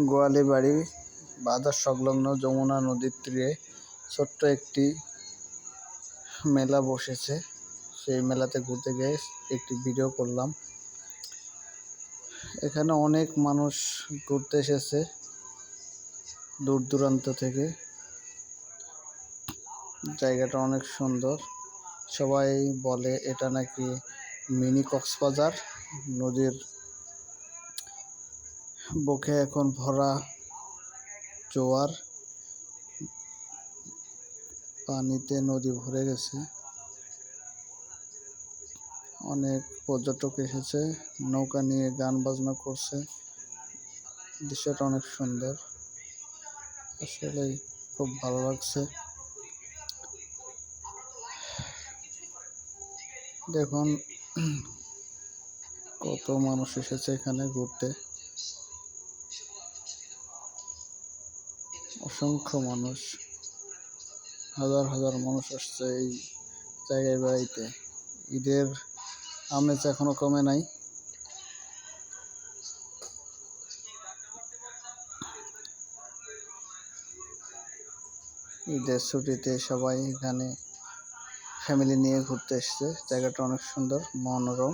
গোয়ালিবাড়ি বাজার সংলগ্ন যমুনা নদীর তীরে ছোট্ট একটি মেলা বসেছে। সেই মেলাতে ঘুরতে গিয়ে একটি ভিডিও করলাম। এখানে অনেক মানুষ ঘুরতে এসেছে দূর দূরান্ত থেকে। জায়গাটা অনেক সুন্দর। সবাই বলে এটা নাকি মিনি কক্সবাজার। নদীর বুকে এখন ভরা জোয়ার, পানিতে নদী ভরে গেছে। অনেক পর্যটক এসেছে, নৌকা নিয়ে গান বাজনা করছে। দৃশ্যটা অনেক সুন্দর, আসলেই খুব ভালো লাগছে। দেখুন কত মানুষ এসেছে এখানে ঘুরতে, অসংখ্য মানুষ, হাজার হাজার মানুষ আসছে এই জায়গায় বেড়াইতে। ঈদের আমেজ এখনো কমে নাই। ঈদের ছুটিতে সবাই এখানে ফ্যামিলি নিয়ে ঘুরতে এসছে। জায়গাটা অনেক সুন্দর, মনোরম।